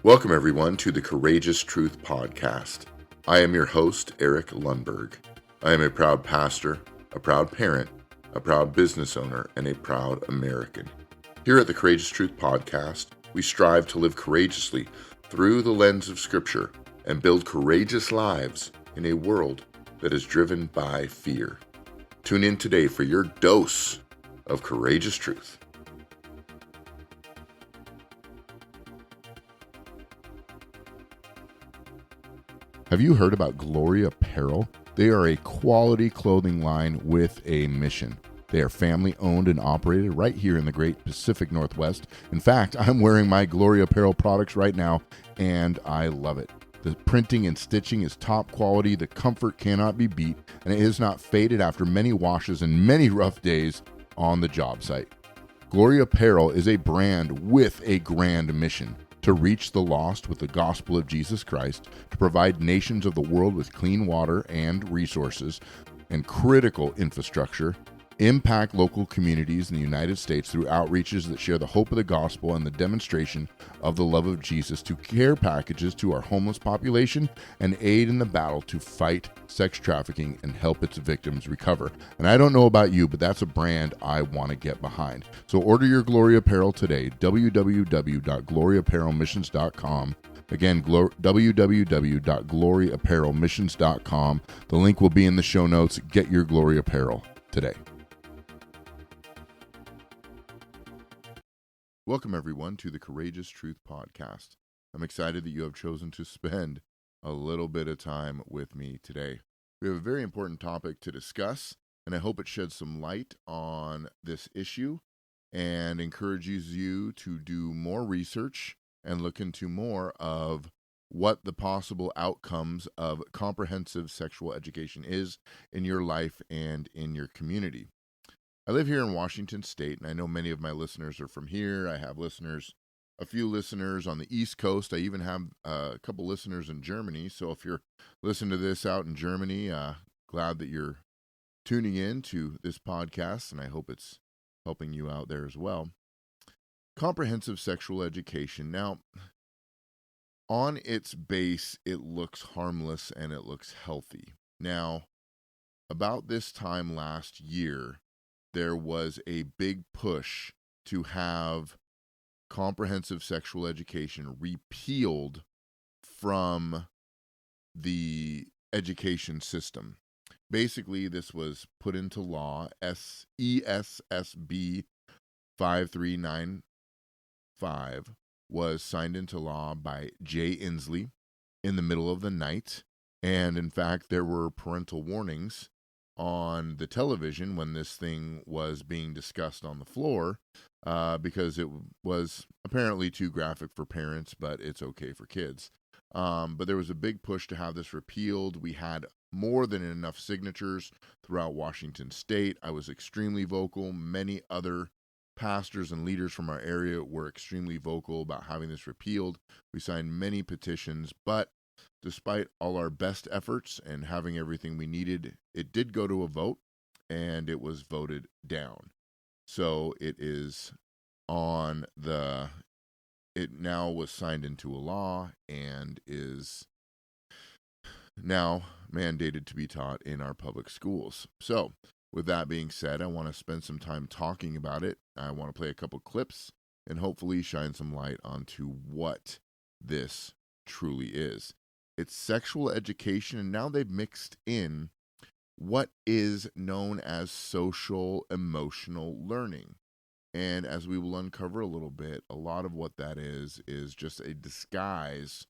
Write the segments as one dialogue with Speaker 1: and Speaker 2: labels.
Speaker 1: Welcome, everyone, to the Courageous Truth Podcast. I am your host, Eric Lundberg. I am a proud pastor, a proud parent, a proud business owner, and a proud American. Here at the Courageous Truth Podcast, we strive to live courageously through the lens of Scripture and build courageous lives in a world that is driven by fear. Tune in today for your dose of courageous truth. Have you heard about Glory Apparel? They are a quality clothing line with a mission. They are family owned and operated right here in the great Pacific Northwest. In fact, I'm wearing my Glory Apparel products right now, and I love it. The printing and stitching is top quality, the comfort cannot be beat, and it is not faded after many washes and many rough days on the job site. Glory Apparel is a brand with a grand mission: to reach the lost with the gospel of Jesus Christ, to provide nations of the world with clean water and resources and critical infrastructure, impact local communities in the United States through outreaches that share the hope of the gospel and the demonstration of the love of Jesus, to care packages to our homeless population, and aid in the battle to fight sex trafficking and help its victims recover. And I don't know about you, but that's a brand I want to get behind. So order your Glory Apparel today, www.gloryapparelmissions.com. Again, www.gloryapparelmissions.com. The link will be in the show notes. Get your Glory Apparel today. Welcome, everyone, to the Courageous Truth Podcast. I'm excited that you have chosen to spend a little bit of time with me today. We have a very important topic to discuss, and I hope it sheds some light on this issue and encourages you to do more research and look into more of what the possible outcomes of comprehensive sexual education is in your life and in your community. I live here in Washington State, and I know many of my listeners are from here. I have a few listeners on the East Coast. I even have a couple listeners in Germany. So if you're listening to this out in Germany, glad that you're tuning in to this podcast, and I hope it's helping you out there as well. Comprehensive sexual education. Now, on its base, it looks harmless and it looks healthy. Now, about this time last year, there was a big push to have comprehensive sexual education repealed from the education system. Basically, this was put into law. ESSB 5395 was signed into law by Jay Inslee in the middle of the night. And in fact, there were parental warnings on the television when this thing was being discussed on the floor, because it was apparently too graphic for parents, but it's okay for kids. But there was a big push to have this repealed. We had more than enough signatures throughout Washington State. I was extremely vocal. Many other pastors and leaders from our area were extremely vocal about having this repealed. We signed many petitions, but despite all our best efforts and having everything we needed, it did go to a vote, and it was voted down. So it now was signed into a law and is now mandated to be taught in our public schools. So with that being said, I want to spend some time talking about it. I want to play a couple clips and hopefully shine some light onto what this truly is. It's sexual education, and now they've mixed in what is known as social emotional learning. And as we will uncover a little bit, a lot of what that is just a disguise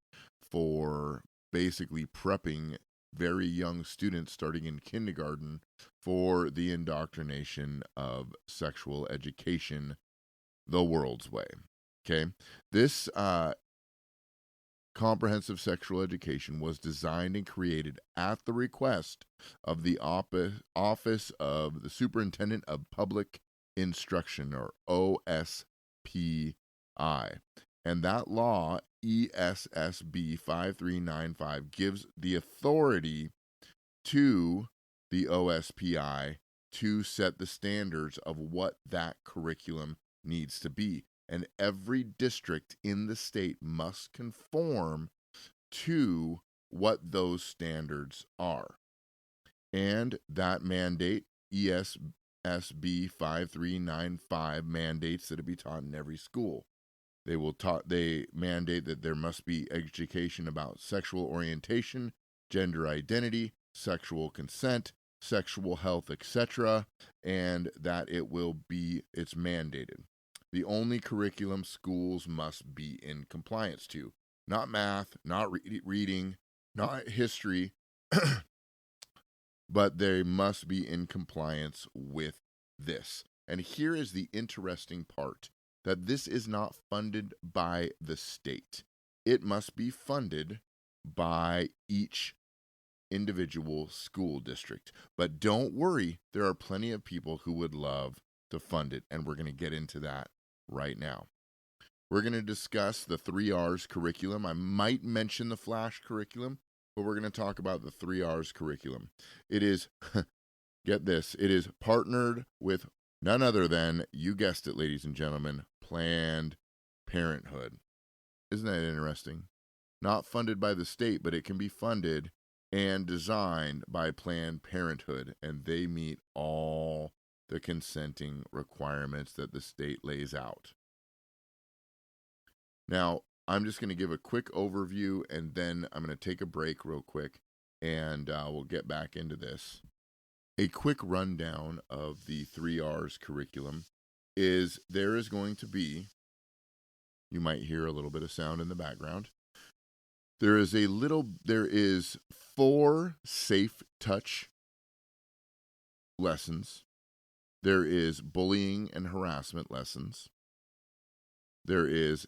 Speaker 1: for basically prepping very young students starting in kindergarten for the indoctrination of sexual education the world's way. Okay? This comprehensive sexual education was designed and created at the request of the Office of the Superintendent of Public Instruction, or OSPI. And that law, ESSB 5395, gives the authority to the OSPI to set the standards of what that curriculum needs to be. and every district in the state must conform to what those standards are. And that mandate, ESB 5395, mandates that it be taught in every school. They mandate that there must be education about sexual orientation, gender identity, sexual consent, sexual health, etc., and that it's mandated. The only curriculum schools must be in compliance to, not math, not reading, not history, but they must be in compliance with this. And here is the interesting part, that this is not funded by the state. It must be funded by each individual school district. But don't worry, there are plenty of people who would love to fund it, and we're going to get into that right now. We're going to discuss the 3 R's curriculum. I might mention the Flash curriculum, but we're going to talk about the 3 R's curriculum. It is, get this, it is partnered with none other than, you guessed it, ladies and gentlemen, Planned Parenthood. Isn't that interesting? Not funded by the state, but it can be funded and designed by Planned Parenthood, and they meet all the consenting requirements that the state lays out. Now, I'm just going to give a quick overview, and then I'm going to take a break real quick, and we'll get back into this. A quick rundown of the 3 R's curriculum is there is going to be, you might hear a little bit of sound in the background. There is 4 safe touch lessons. There is bullying and harassment lessons. There is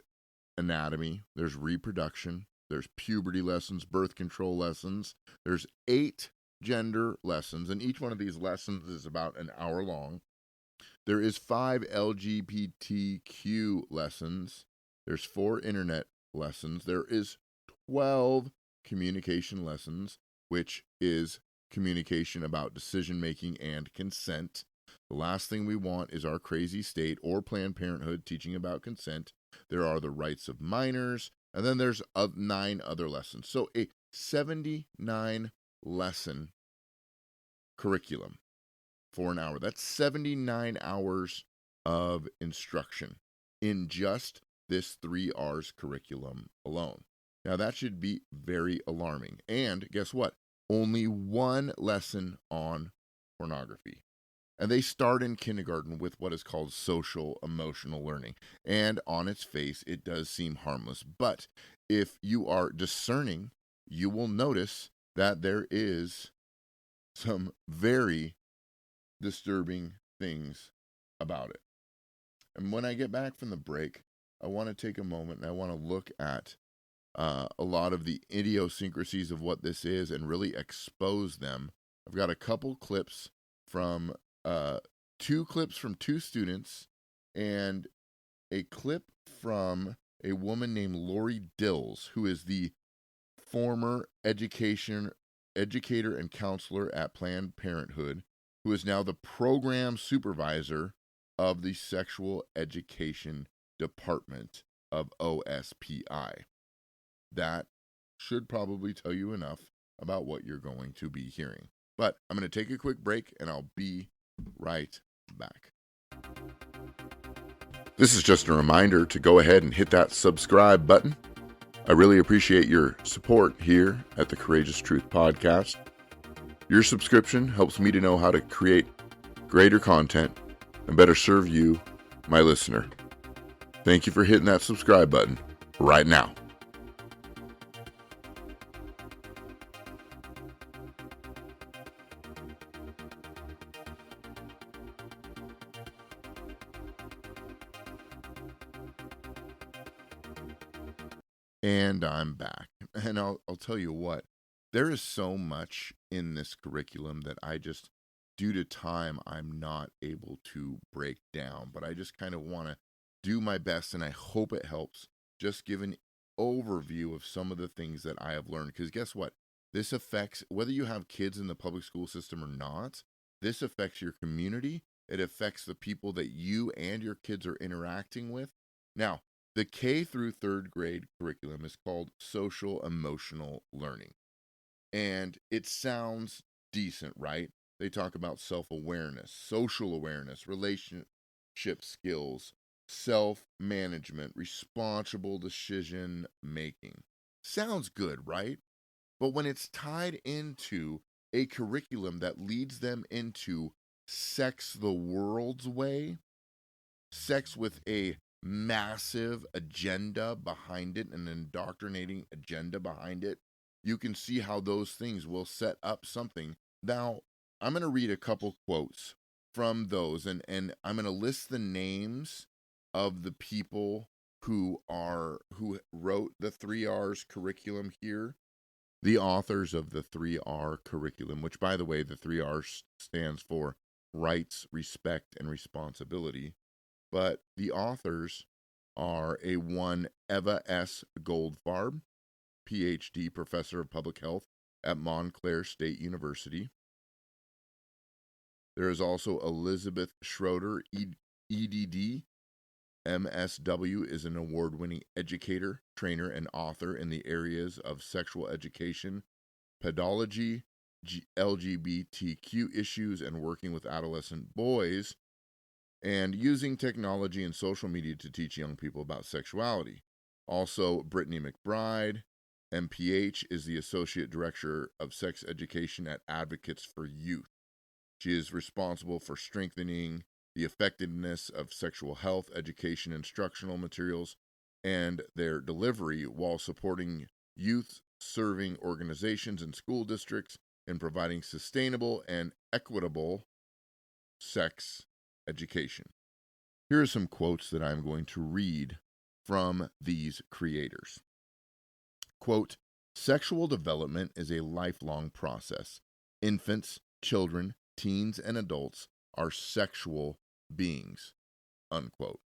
Speaker 1: anatomy. There's reproduction. There's puberty lessons, birth control lessons. There's 8 gender lessons, and each one of these lessons is about an hour long. There is 5 LGBTQ lessons. There's 4 internet lessons. There is 12 communication lessons, which is communication about decision-making and consent. The last thing we want is our crazy state or Planned Parenthood teaching about consent. There are the rights of minors, and then there's 9 other lessons. So a 79 lesson curriculum for an hour. That's 79 hours of instruction in just this 3 R's curriculum alone. Now that should be very alarming. And guess what? Only 1 lesson on pornography. And they start in kindergarten with what is called social emotional learning. And on its face, it does seem harmless. But if you are discerning, you will notice that there is some very disturbing things about it. And when I get back from the break, I want to take a moment and I want to look at a lot of the idiosyncrasies of what this is and really expose them. I've got a couple clips from 2 clips from 2 students and a clip from a woman named Lori Dills, who is the former educator and counselor at Planned Parenthood, who is now the program supervisor of the Sexual Education Department of OSPI. That should probably tell you enough about what you're going to be hearing. But I'm going to take a quick break, and I'll be right back. This is just a reminder to go ahead and hit that subscribe button. I really appreciate your support here at the Courageous Truth Podcast. Your subscription helps me to know how to create greater content and better serve you, my listener. Thank you for hitting that subscribe button right now. And I'm back. And I'll tell you what, there is so much in this curriculum that I just, due to time, I'm not able to break down. But I just kind of want to do my best, and I hope it helps. Just give an overview of some of the things that I have learned. Because guess what? This affects, whether you have kids in the public school system or not, this affects your community. It affects the people that you and your kids are interacting with. Now, the K through third grade curriculum is called social emotional learning. And it sounds decent, right? They talk about self awareness, social awareness, relationship skills, self management, responsible decision making. Sounds good, right? But when it's tied into a curriculum that leads them into sex the world's way, sex with a massive agenda behind it, an indoctrinating agenda behind it, you can see how those things will set up something. Now, I'm going to read a couple quotes from those, and I'm going to list the names of the people who wrote the 3R's curriculum here. The authors of the 3R curriculum, which, by the way, the 3R stands for rights, respect, and responsibility. But the authors are a one Eva S. Goldfarb, PhD, professor of public health at Montclair State University. There is also Elizabeth Schroeder, EDD, MSW, is an award-winning educator, trainer, and author in the areas of sexual education, pedology, LGBTQ issues, and working with adolescent boys, and using technology and social media to teach young people about sexuality. Also, Brittany McBride, MPH, is the Associate Director of Sex Education at Advocates for Youth. She is responsible for strengthening the effectiveness of sexual health education instructional materials and their delivery while supporting youth-serving organizations and school districts in providing sustainable and equitable sex education. Here are some quotes that I'm going to read from these creators. Quote, "Sexual development is a lifelong process. Infants, children, teens, and adults are sexual beings." Unquote.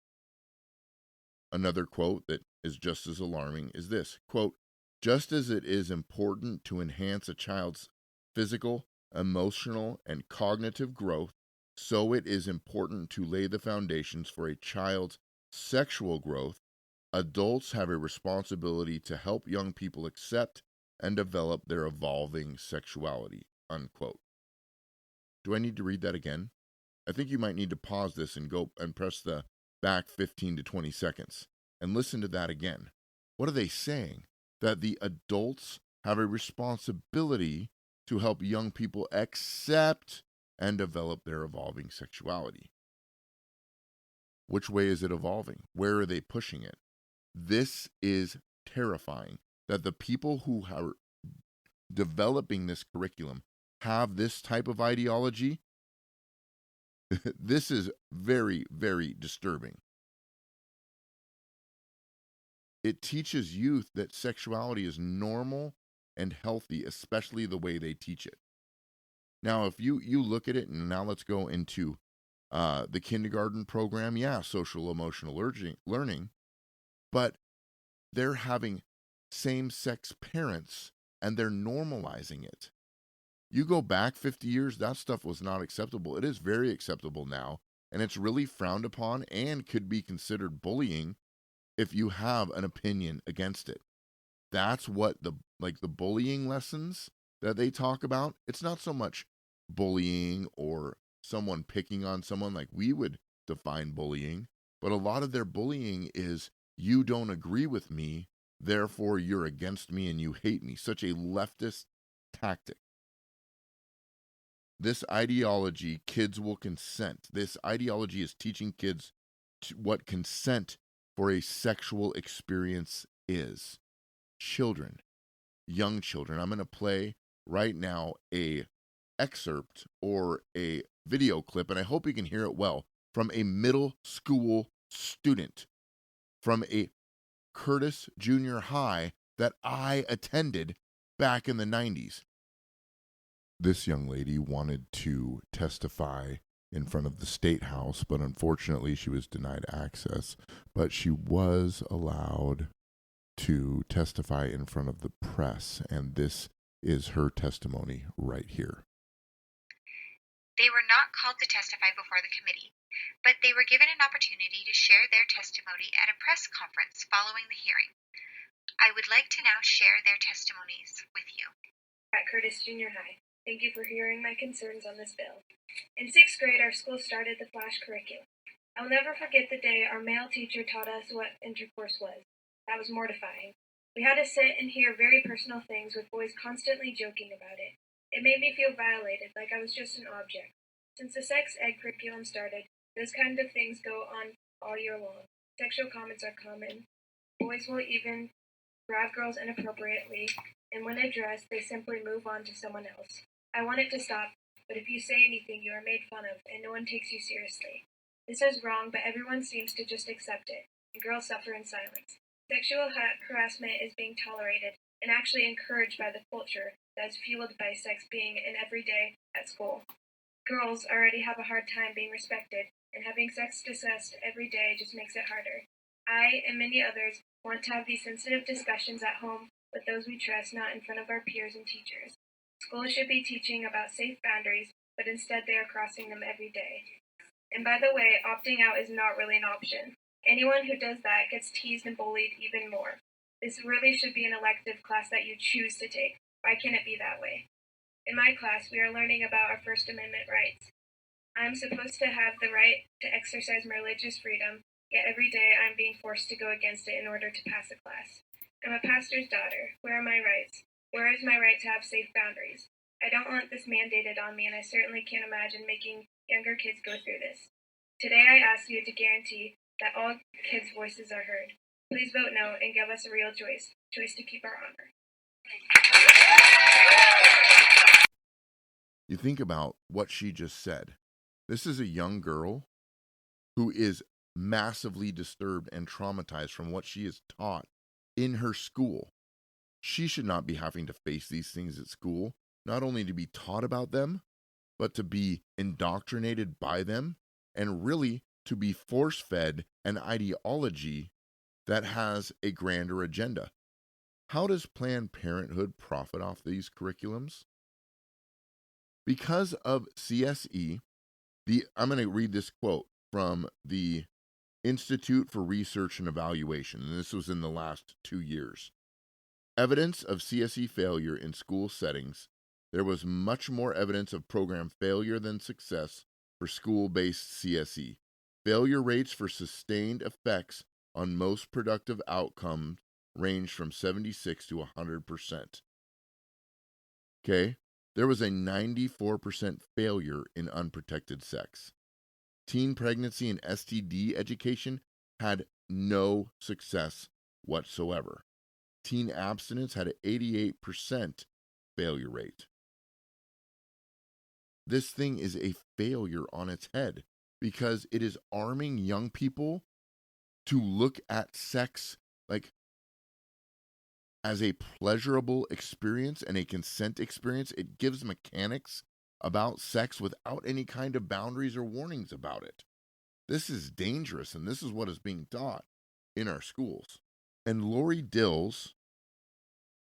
Speaker 1: Another quote that is just as alarming is this, quote, "Just as it is important to enhance a child's physical, emotional, and cognitive growth, so it is important to lay the foundations for a child's sexual growth. Adults have a responsibility to help young people accept and develop their evolving sexuality." Unquote. Do I need to read that again? I think you might need to pause this and go and press the back 15 to 20 seconds and listen to that again. What are they saying? That the adults have a responsibility to help young people accept and develop their evolving sexuality. Which way is it evolving? Where are they pushing it? This is terrifying, that the people who are developing this curriculum have this type of ideology. This is very, very disturbing. It teaches youth that sexuality is normal and healthy, especially the way they teach it. Now, if you look at it, and now let's go into the kindergarten program, social emotional learning, but they're having same-sex parents, and they're normalizing it. You go back 50 years, that stuff was not acceptable. It is very acceptable now, and it's really frowned upon and could be considered bullying if you have an opinion against it. That's what the bullying lessons that they talk about. It's not so much bullying or someone picking on someone like we would define bullying, but a lot of their bullying is, you don't agree with me, therefore you're against me and you hate me. Such a leftist tactic. This ideology, kids will consent. This ideology is teaching kids what consent for a sexual experience is. Children, young children. I'm going to play right now a excerpt or a video clip, and I hope you can hear it well, from a middle school student from a Curtis Junior High that I attended back in the 90s. This young lady wanted to testify in front of the State House, but unfortunately she was denied access. But she was allowed to testify in front of the press, and this is her testimony right here.
Speaker 2: They were not called to testify before the committee, but they were given an opportunity to share their testimony at a press conference following the hearing. I would like to now share their testimonies with you.
Speaker 3: At Curtis Junior High, thank you for hearing my concerns on this bill. In 6th grade, our school started the Flash curriculum. I'll never forget the day our male teacher taught us what intercourse was. That was mortifying. We had to sit and hear very personal things with boys constantly joking about it. It made me feel violated, like I was just an object. Since the sex ed curriculum started, those kind of things go on all year long. Sexual comments are common. Boys will even grab girls inappropriately, and when addressed, they simply move on to someone else. I want it to stop, but if you say anything, you are made fun of, and no one takes you seriously. This is wrong, but everyone seems to just accept it, and girls suffer in silence. Sexual harassment is being tolerated and actually encouraged by the culture that is fueled by sex being an everyday at school. Girls already have a hard time being respected, and having sex discussed every day just makes it harder. I and many others want to have these sensitive discussions at home with those we trust, not in front of our peers and teachers. Schools should be teaching about safe boundaries, but instead they are crossing them every day. And by the way, opting out is not really an option. Anyone who does that gets teased and bullied even more. This really should be an elective class that you choose to take. Why can't it be that way? In my class, we are learning about our First Amendment rights. I'm supposed to have the right to exercise my religious freedom, yet every day I'm being forced to go against it in order to pass a class. I'm a pastor's daughter. Where are my rights? Where is my right to have safe boundaries? I don't want this mandated on me, and I certainly can't imagine making younger kids go through this. Today I ask you to guarantee that all kids' voices are heard. Please vote no and give us a real choice to keep our honor.
Speaker 1: You think about what she just said. This is a young girl who is massively disturbed and traumatized from what she is taught in her school. She should not be having to face these things at school, not only to be taught about them, but to be indoctrinated by them, and really to be force-fed an ideology that has a grander agenda. How does Planned Parenthood profit off these curriculums? Because of CSE, I'm going to read this quote from the Institute for Research and Evaluation, and this was in the last 2 years. Evidence of CSE failure in school settings. There was much more evidence of program failure than success for school-based CSE. Failure rates for sustained effects on most productive outcomes range from 76 to 100%. Okay? There was a 94% failure in unprotected sex. Teen pregnancy and STD education had no success whatsoever. Teen abstinence had an 88% failure rate. This thing is a failure on its head because it is arming young people to look at sex like as a pleasurable experience and a consent experience. It gives mechanics about sex without any kind of boundaries or warnings about it. This is dangerous, and this is what is being taught in our schools. And Lori Dills,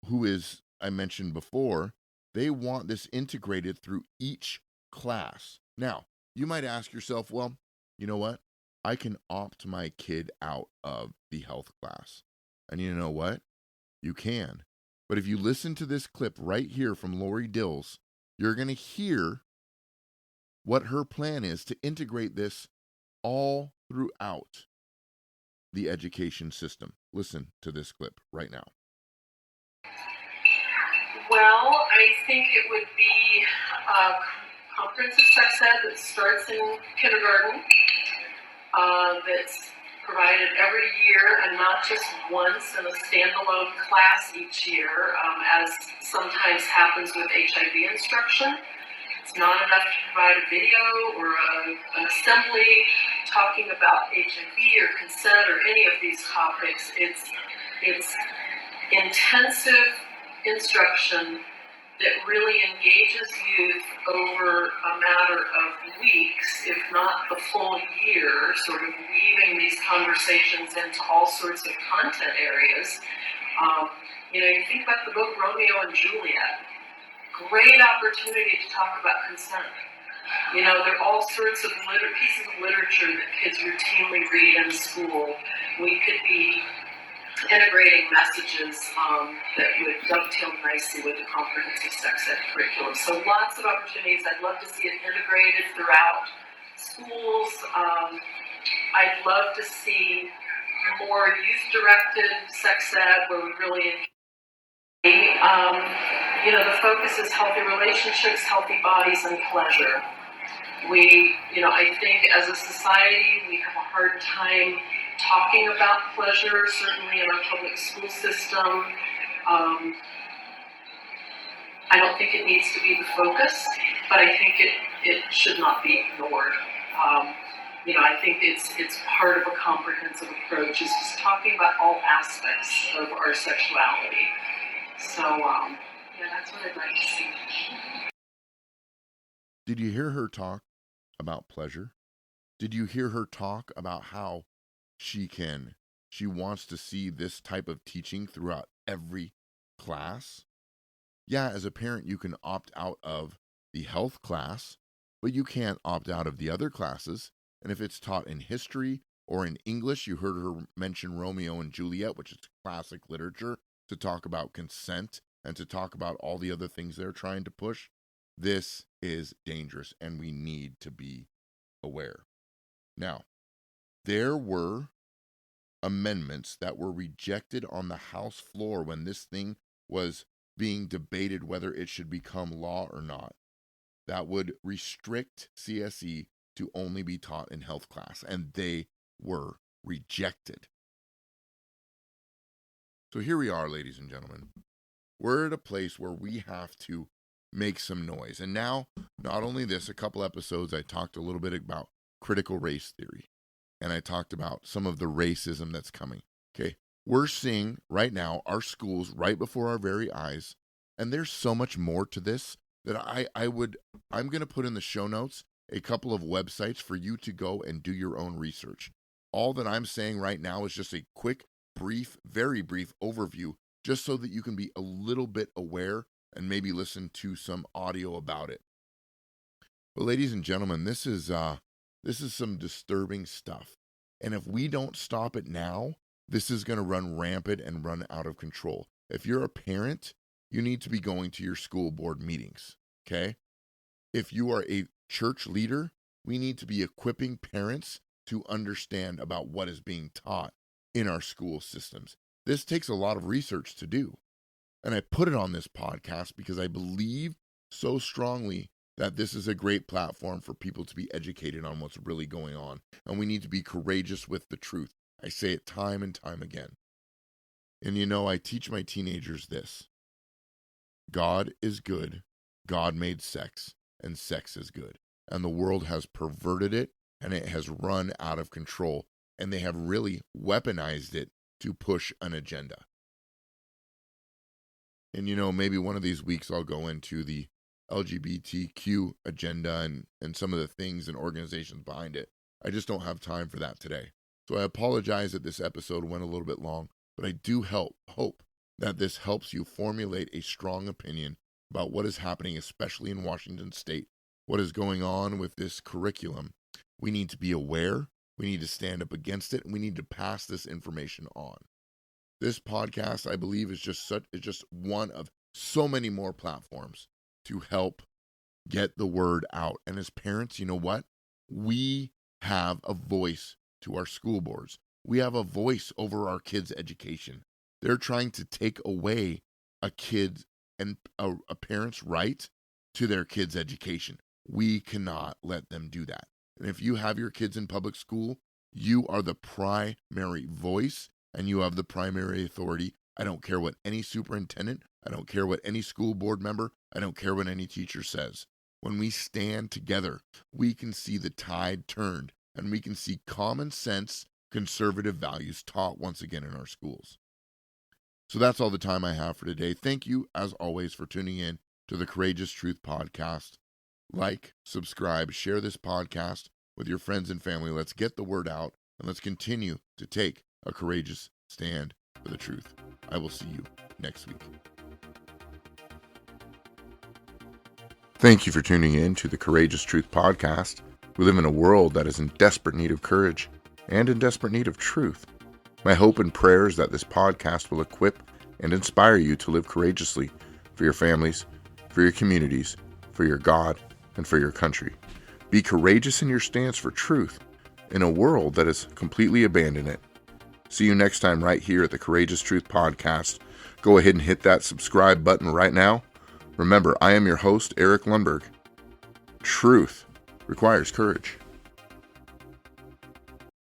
Speaker 1: who is, I mentioned before, they want this integrated through each class. Now, you might ask yourself, well, you know what? I can opt my kid out of the health class. And you know what? You can. But if you listen to this clip right here from Lori Dills, you're going to hear what her plan is to integrate this all throughout the education system. Listen to this clip right now.
Speaker 4: Well, I think it would be a comprehensive sex ed that starts in kindergarten, that's provided every year and not just once in a standalone class each year, as sometimes happens with HIV instruction. It's not enough to provide a video or an assembly talking about HIV or consent or any of these topics. It's intensive instruction that really engages youth over a matter of weeks, if not the full year, sort of weaving these conversations into all sorts of content areas. You think about the book Romeo and Juliet. Great opportunity to talk about consent. There are all sorts of pieces of literature that kids routinely read in school. We could be integrating messages that would dovetail nicely with the comprehensive sex ed curriculum. So lots of opportunities. I'd love to see it integrated throughout schools. I'd love to see more youth-directed sex ed where we really the focus is healthy relationships, healthy bodies, and pleasure. I think as a society, we have a hard time talking about pleasure, certainly in our public school system. I don't think it needs to be the focus, but I think it should not be ignored. I think it's part of a comprehensive approach, is just talking about all aspects of our sexuality. So, that's what I'd like to see.
Speaker 1: Did you hear her talk about pleasure? Did you hear her talk about how she wants to see this type of teaching throughout every class? Yeah, as a parent, you can opt out of the health class, but you can't opt out of the other classes. And if it's taught in history or in English, you heard her mention Romeo and Juliet, which is classic literature, to talk about consent and to talk about all the other things they're trying to push. This is dangerous, and we need to be aware. Now, there were amendments that were rejected on the House floor when this thing was being debated whether it should become law or not, that would restrict CSE to only be taught in health class, and they were rejected. So here we are, ladies and gentlemen. We're at a place where we have to make some noise. And now, not only this, a couple episodes I talked a little bit about critical race theory, and I talked about some of the racism that's coming. Okay, we're seeing right now our schools right before our very eyes, and there's so much more to this that I'm going to put in the show notes a couple of websites for you to go and do your own research. All that I'm saying right now is just a quick, brief, very brief overview, just so that you can be a little bit aware and maybe listen to some audio about it. But ladies and gentlemen, this is some disturbing stuff. And if we don't stop it now, this is going to run rampant and run out of control. If you're a parent, you need to be going to your school board meetings, okay? If you are a church leader, we need to be equipping parents to understand about what is being taught in our school systems. This takes a lot of research to do. And I put it on this podcast because I believe so strongly that this is a great platform for people to be educated on what's really going on. And we need to be courageous with the truth. I say it time and time again. And I teach my teenagers this. God is good. God made sex, and sex is good. And the world has perverted it, and it has run out of control. And they have really weaponized it to push an agenda. And maybe one of these weeks I'll go into the LGBTQ agenda and some of the things and organizations behind it. I just don't have time for that today. So I apologize that this episode went a little bit long, but I do hope that this helps you formulate a strong opinion about what is happening, especially in Washington State, what is going on with this curriculum. We need to be aware, we need to stand up against it, and we need to pass this information on. This podcast, I believe, is just one of so many more platforms to help get the word out. And as parents, you know what? We have a voice to our school boards. We have a voice over our kids' education. They're trying to take away a kid's and a parent's right to their kids' education. We cannot let them do that. And if you have your kids in public school, you are the primary voice and you have the primary authority. I don't care what any superintendent, I don't care what any school board member, I don't care what any teacher says. When we stand together, we can see the tide turned and we can see common sense, conservative values taught once again in our schools. So that's all the time I have for today. Thank you, as always, for tuning in to the Courageous Truth Podcast. Like, subscribe, share this podcast with your friends and family. Let's get the word out and let's continue to take a courageous stand for the truth. I will see you next week. Thank you for tuning in to the Courageous Truth Podcast. We live in a world that is in desperate need of courage and in desperate need of truth. My hope and prayer is that this podcast will equip and inspire you to live courageously for your families, for your communities, for your God, and for your country. Be courageous in your stance for truth in a world that has completely abandoned it. See you next time right here at the Courageous Truth Podcast. Go ahead and hit that subscribe button right now. Remember, I am your host, Eric Lundberg. Truth requires courage.